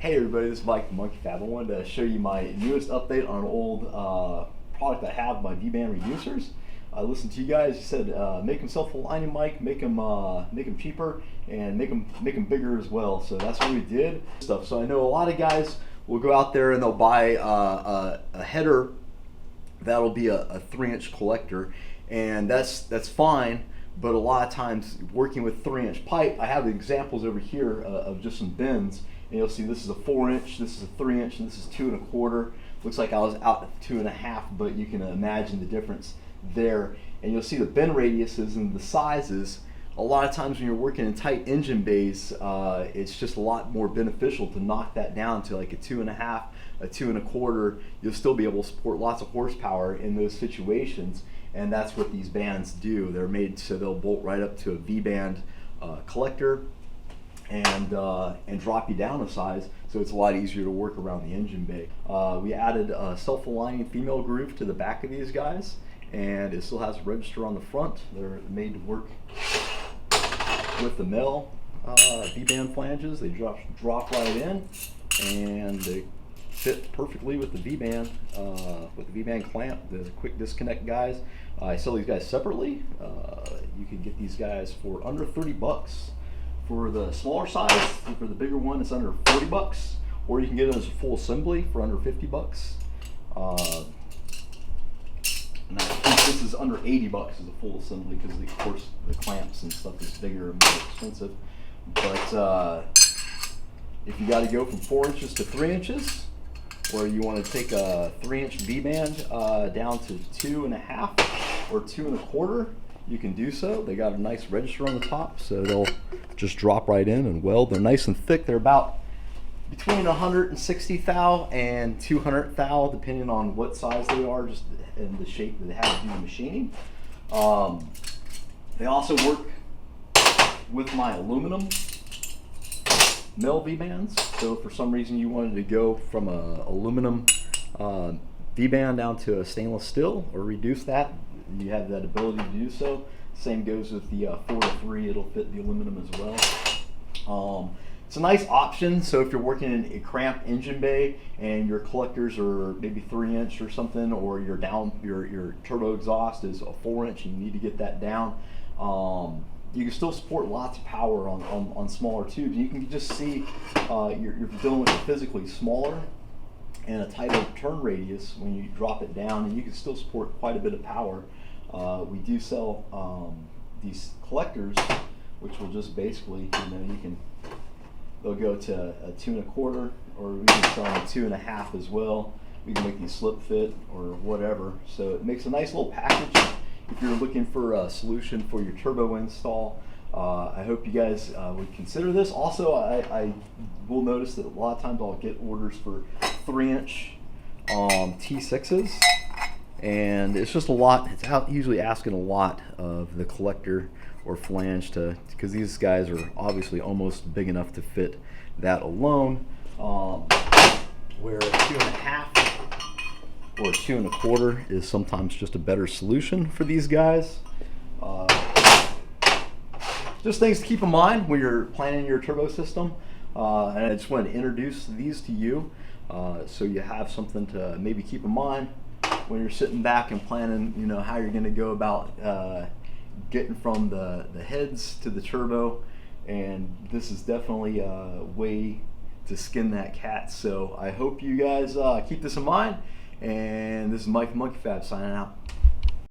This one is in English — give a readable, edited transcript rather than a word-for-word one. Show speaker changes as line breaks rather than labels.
Hey everybody, this is Mike from Monkey Fab. I wanted to show you my newest update on an old product I have, my Vband reducers. I listened to you guys. You said make them self-aligning mic, make them cheaper, and make them bigger as well. So that's what we did. So I know a lot of guys will go out there and they'll buy a header that'll be a 3-inch collector, and that's fine. But a lot of times working with 3-inch pipe, I have examples over here of just some bends. And you'll see this is a 4-inch, this is a 3-inch, and this is 2 1/4. Looks like I was out at 2 1/2, but you can imagine the difference there. And you'll see the bend radiuses and the sizes. A lot of times when you're working in tight engine bays, it's just a lot more beneficial to knock that down to like a 2 1/2, a 2 1/4. You'll still be able to support lots of horsepower in those situations, and that's what these bands do. They're made so they'll bolt right up to a V-band collector and drop you down a size, so it's a lot easier to work around the engine bay. We added a self-aligning female groove to the back of these guys, and it still has a register on the front. They're made to work with the male V-band flanges. They drop right in, and they fit perfectly with the V-band clamp, the quick disconnect guys. I sell these guys separately. You can get these guys for under 30 bucks. For the smaller size, for the bigger one, it's under 40 bucks, or you can get it as a full assembly for under 50 bucks. And I think this is under 80 bucks as a full assembly because, of course, the clamps and stuff is bigger and more expensive. But if you got to go from 4 inches to 3 inches, or you want to take a 3-inch V-band down to 2 1/2 or 2 1/4, you can do so. They got a nice register on the top, so they'll just drop right in and weld. They're nice and thick. They're about between 160 thou and 200 thou, depending on what size they are, just in the shape that they have to do the machining. They also work with my aluminum mill V-bands. So if for some reason you wanted to go from a aluminum V-band down to a stainless steel or reduce that, you have that ability to do so. Same goes with the 4-3, it'll fit the aluminum as well. It's a nice option, so if you're working in a cramped engine bay and your collectors are maybe 3-inch or something, or your turbo exhaust is a 4-inch and you need to get that down, you can still support lots of power on smaller tubes. You can just see you're dealing with a physically smaller and a tighter turn radius when you drop it down, and you can still support quite a bit of power. We do sell these collectors, which will just basically, they'll go to a 2 1/4, or we can sell them a 2 1/2 as well. We can make these slip fit or whatever. So it makes a nice little package if you're looking for a solution for your turbo install. I hope you guys would consider this. Also, I will notice that a lot of times I'll get orders for 3-inch T6s, and it's just a lot. It's usually asking a lot of the collector or flange because these guys are obviously almost big enough to fit that alone. Where a 2 1/2 or 2 1/4 is sometimes just a better solution for these guys. Just things to keep in mind when you're planning your turbo system. And I just wanted to introduce these to you so you have something to maybe keep in mind when you're sitting back and planning, how you're going to go about getting from the heads to the turbo. And this is definitely a way to skin that cat. So I hope you guys keep this in mind. And this is Mike from Monkey Fab signing out.